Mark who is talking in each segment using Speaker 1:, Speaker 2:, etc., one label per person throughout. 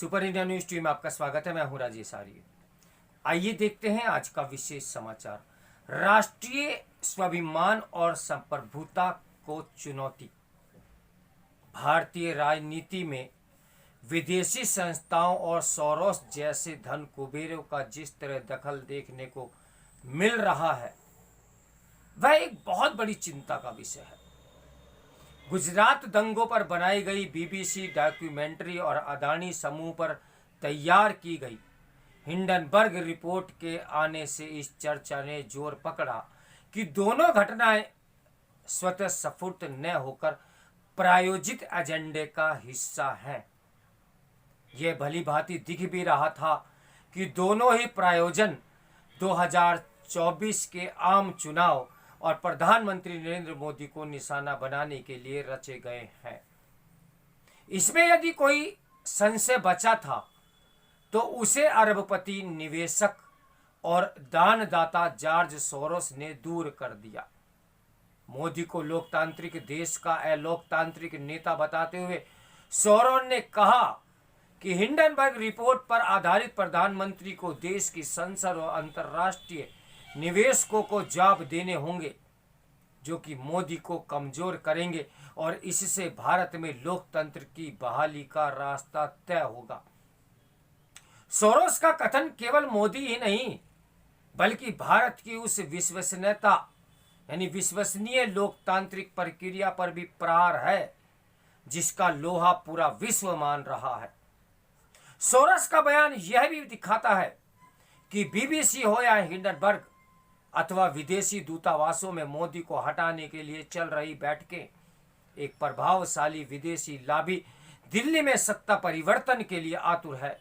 Speaker 1: Super India news team में आपका स्वागत है। मैं हूं राजेश आर्य। आइए देखते हैं आज का विशेष समाचार। राष्ट्रीय स्वाभिमान और संप्रभुता को चुनौती। भारतीय राजनीति में विदेशी संस्थाओं और सोरोस जैसे धन कुबेरों का जिस तरह दखल देखने को मिल रहा है वह एक बहुत बड़ी चिंता का विषय है। गुजरात दंगों पर बनाई गई बीबीसी डॉक्यूमेंट्री और अदानी समूह पर तैयार की गई हिंडनबर्ग रिपोर्ट के आने से इस चर्चा ने जोर पकड़ा कि दोनों घटनाएं स्वतः स्फूर्त न होकर प्रायोजित एजेंडे का हिस्सा हैं। यह भली भांति दिख भी रहा था कि दोनों ही प्रायोजन 2024 के आम चुनाव और प्रधानमंत्री नरेंद्र मोदी को निशाना बनाने के लिए रचे गए हैं। इसमें यदि कोई संशय बचा था तो उसे अरबपति निवेशक और दानदाता जॉर्ज सोरोस ने दूर कर दिया। मोदी को लोकतांत्रिक देश का अलोकतांत्रिक नेता बताते हुए सोरोस ने कहा कि हिंडनबर्ग रिपोर्ट पर आधारित प्रधानमंत्री को देश की संसद और अंतर्राष्ट्रीय निवेशकों को जवाब देने होंगे जो कि मोदी को कमजोर करेंगे और इससे भारत में लोकतंत्र की बहाली का रास्ता तय होगा। सोरोस का कथन केवल मोदी ही नहीं बल्कि भारत की उस विश्वसनीयता यानी विश्वसनीय लोकतांत्रिक प्रक्रिया पर भी प्रहार है जिसका लोहा पूरा विश्व मान रहा है। सोरोस का बयान यह भी दिखाता है कि बीबीसी हो या हिंडनबर्ग अथवा विदेशी दूतावासों में मोदी को हटाने के लिए चल रही बैठकें एक प्रभावशाली विदेशी लॉबी दिल्ली में सत्ता परिवर्तन के लिए आतुर है।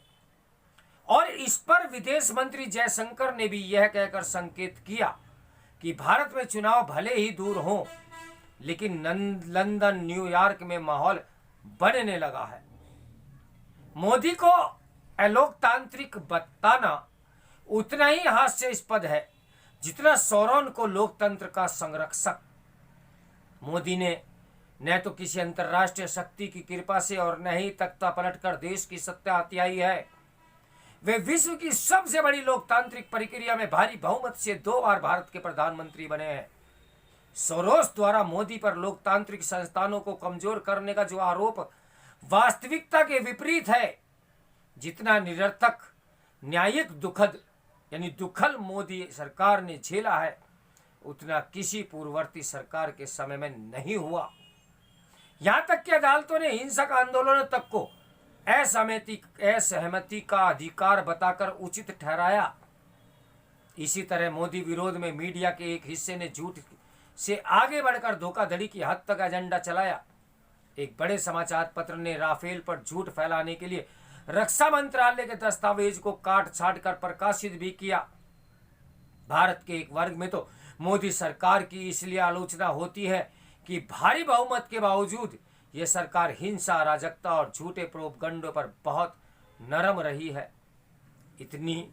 Speaker 1: और इस पर विदेश मंत्री जयशंकर ने भी यह कहकर संकेत किया कि भारत में चुनाव भले ही दूर हों लेकिन लंदन न्यूयॉर्क में माहौल बनने लगा है। मोदी को अलोकतांत्रिक बताना उतना ही हास्यास्पद है जितना सोरोन को लोकतंत्र का संरक्षक। मोदी ने न तो किसी अंतर्राष्ट्रीय शक्ति की कृपा से और न ही तख्ता पलटकर देश की सत्ता हथियाई है। वे विश्व की सबसे बड़ी लोकतांत्रिक प्रक्रिया में भारी बहुमत से 2 बार भारत के प्रधानमंत्री बने हैं। सोरोस द्वारा मोदी पर लोकतांत्रिक संस्थानों को कमजोर करने का जो आरोप वास्तविकता के विपरीत है, जितना निरर्थक न्यायिक दुखल मोदी सरकार ने झेला है उतना किसी पूर्ववर्ती सरकार के समय में नहीं हुआ। यहां तक कि अदालतों ने हिंसक आंदोलनों तक को असहमति का अधिकार बताकर उचित ठहराया। इसी तरह मोदी विरोध में मीडिया के एक हिस्से ने झूठ से आगे बढ़कर धोखाधड़ी की हद तक एजेंडा चलाया। एक बड़े समाचार पत्र ने राफेल पर झूठ फैलाने के लिए रक्षा मंत्रालय के दस्तावेज को काट छाट कर प्रकाशित भी किया। भारत के एक वर्ग में तो मोदी सरकार की इसलिए आलोचना होती है कि भारी बहुमत के बावजूद यह सरकार हिंसा, अराजकता और झूठे प्रोपगंडों पर बहुत नरम रही है। इतनी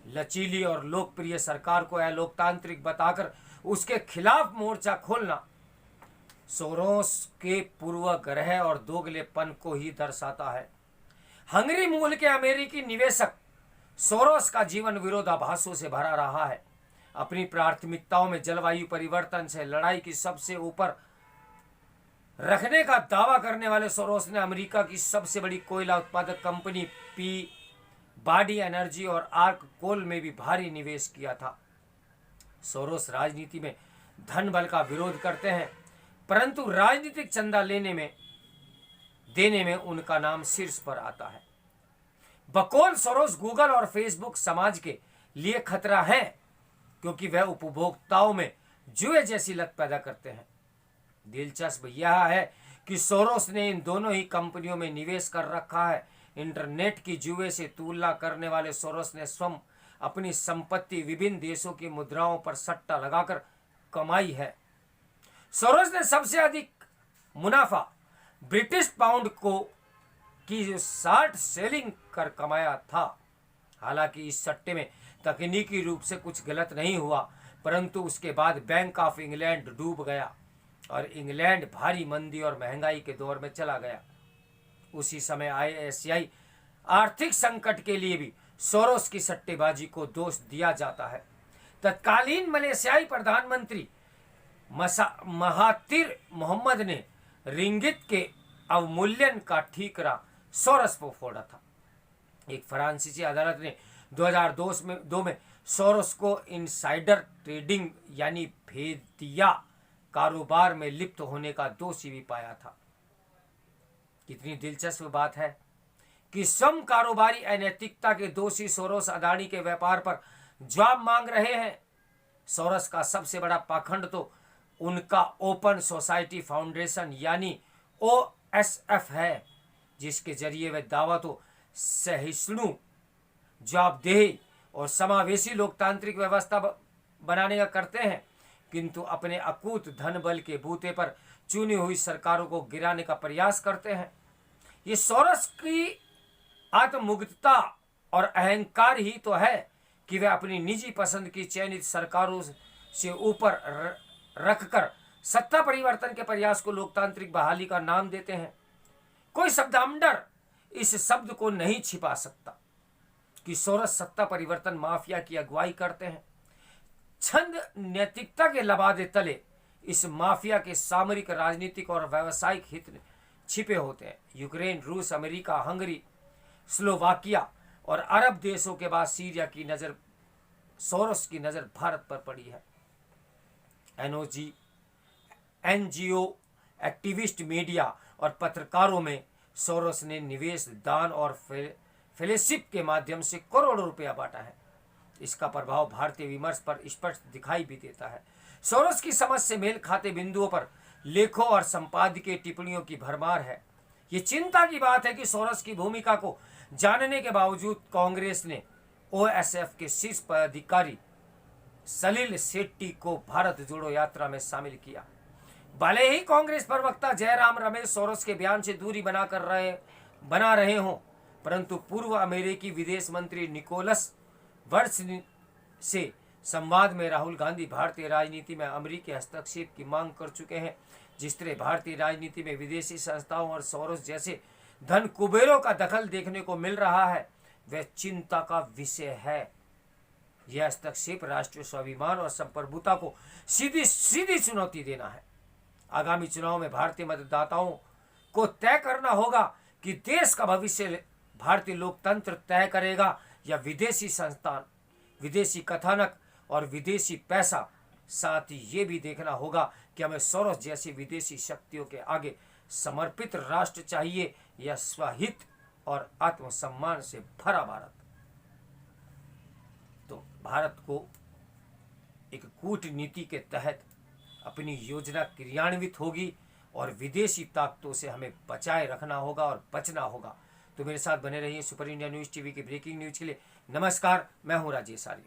Speaker 1: लचीली और लोकप्रिय सरकार को अलोकतांत्रिक बताकर उसके खिलाफ मोर्चा खोलना सोरोस के पूर्वाग्रह और दोगलेपन को ही दर्शाता है। हंगरी मूल के अमेरिकी निवेशक सोरोस का जीवन विरोधाभासों से भरा रहा है। अपनी प्राथमिकताओं में जलवायु परिवर्तन से लड़ाई की सबसे ऊपर रखने का दावा करने वाले सोरोस ने अमेरिका की सबसे बड़ी कोयला उत्पादक कंपनी बाडी एनर्जी और आर्क कोल में भी भारी निवेश किया था। सोरोस राजनीति में धन बल का विरोध करते हैं परंतु राजनीतिक चंदा देने में उनका नाम शीर्ष पर आता है। बकौल सोरोस गूगल और फेसबुक समाज के लिए खतरा है क्योंकि वह उपभोक्ताओं में जुए जैसी लत पैदा करते हैं। दिलचस्प यह है कि सोरोस ने इन दोनों ही कंपनियों में निवेश कर रखा है। इंटरनेट की जुए से तुलना करने वाले सोरोस ने स्वयं अपनी संपत्ति विभिन्न देशों की मुद्राओं पर सट्टा लगाकर कमाई है। सोरोस ने सबसे अधिक मुनाफा ब्रिटिश पाउंड की शॉर्ट सेलिंग कर कमाया था। हालांकि इस सट्टे में तकनीकी रूप से कुछ गलत नहीं हुआ परंतु उसके बाद बैंक ऑफ इंग्लैंड डूब गया और इंग्लैंड भारी मंदी और महंगाई के दौर में चला गया। उसी समय ICICI आर्थिक संकट के लिए भी सोरोस की सट्टेबाजी को दोष दिया जाता है। तत्कालीन मलेशियाई प्रधानमंत्री महातिर मोहम्मद ने रिंगित के अवमूल्यन का ठीकरा सोरोस पर फोड़ा था। एक फ्रांसीसी अदालत ने 2002 में सोरोस को इनसाइडर ट्रेडिंग यानी भेदिया कारोबार में लिप्त होने का दोषी भी पाया था। कितनी दिलचस्प बात है कि सम कारोबारी अनैतिकता के दोषी सोरोस अदानी के व्यापार पर जवाब मांग रहे हैं। सोरोस का सबसे बड़ा पाखंड तो उनका ओपन सोसाइटी फाउंडेशन यानी OSF है, जिसके जरिए वे दावा तो सहिष्णु, जवाबदेही और समावेशी लोकतांत्रिक व्यवस्था बनाने का करते हैं, किंतु अपने अकूत धन बल के बूते पर चुनी हुई सरकारों को गिराने का प्रयास करते हैं। ये सोरोस की आत्ममुग्धता और अहंकार ही तो है कि वे अपनी निजी पसंद की चयनित सरकारों से ऊपर रखकर सत्ता परिवर्तन के प्रयास को लोकतांत्रिक बहाली का नाम देते हैं। कोई शब्दांडर इस शब्द को नहीं छिपा सकता कि सोरोस सत्ता परिवर्तन माफिया की अगुवाई करते हैं। छंद नैतिकता के लबादे तले इस माफिया के सामरिक, राजनीतिक और व्यावसायिक हित छिपे होते हैं। यूक्रेन, रूस, अमेरिका, हंगरी, स्लोवाकिया और अरब देशों के बाद सीरिया की नजर, सोरोस की नजर भारत पर पड़ी है। NGO, एक्टिविस्ट, मीडिया और पत्रकारों में सोरोस ने निवेश, दान और फेलोशिप के माध्यम से करोड़ों रुपया बांटा है। इसका प्रभाव भारतीय विमर्श पर स्पष्ट दिखाई भी देता है। सोरोस की समझ से मेल खाते बिंदुओं पर लेखों और संपादकीय टिप्पणियों की भरमार है। ये चिंता की बात है कि सोरोस की भूमिका को जानने के बावजूद कांग्रेस ने OSF के शीर्ष पदाधिकारी सलिल शेट्टी को भारत जोड़ो यात्रा में शामिल किया। भले ही कांग्रेस प्रवक्ता जयराम रमेश सोरोस के बयान से दूरी बना रहे हों, परंतु पूर्व अमेरिकी विदेश मंत्री निकोलस वर्ष से संवाद में राहुल गांधी भारतीय राजनीति में अमेरिकी हस्तक्षेप की मांग कर चुके हैं। जिस तरह भारतीय राजनीति में विदेशी संस्थाओं और सोरोस जैसे धन कुबेरों का दखल देखने को मिल रहा है, वह चिंता का विषय है। यह हस्तक्षेप राष्ट्रीय स्वाभिमान और संप्रभुता को सीधी चुनौती देना है। आगामी चुनाव में भारतीय मतदाताओं को तय करना होगा कि देश का भविष्य भारतीय लोकतंत्र तय करेगा या विदेशी संस्थान, विदेशी कथानक और विदेशी पैसा। साथ ही ये भी देखना होगा कि हमें सोरोस जैसी विदेशी शक्तियों के आगे समर्पित राष्ट्र चाहिए या स्वहित और आत्मसम्मान से भरा भारत। तो भारत को एक कूटनीति के तहत अपनी योजना क्रियान्वित होगी और विदेशी ताकतों से हमें बचाए रखना होगा और बचना होगा। तो मेरे साथ बने रहिए सुपर इंडिया न्यूज़ टीवी के ब्रेकिंग न्यूज़ के लिए। नमस्कार, मैं हूं राजेश आर्य।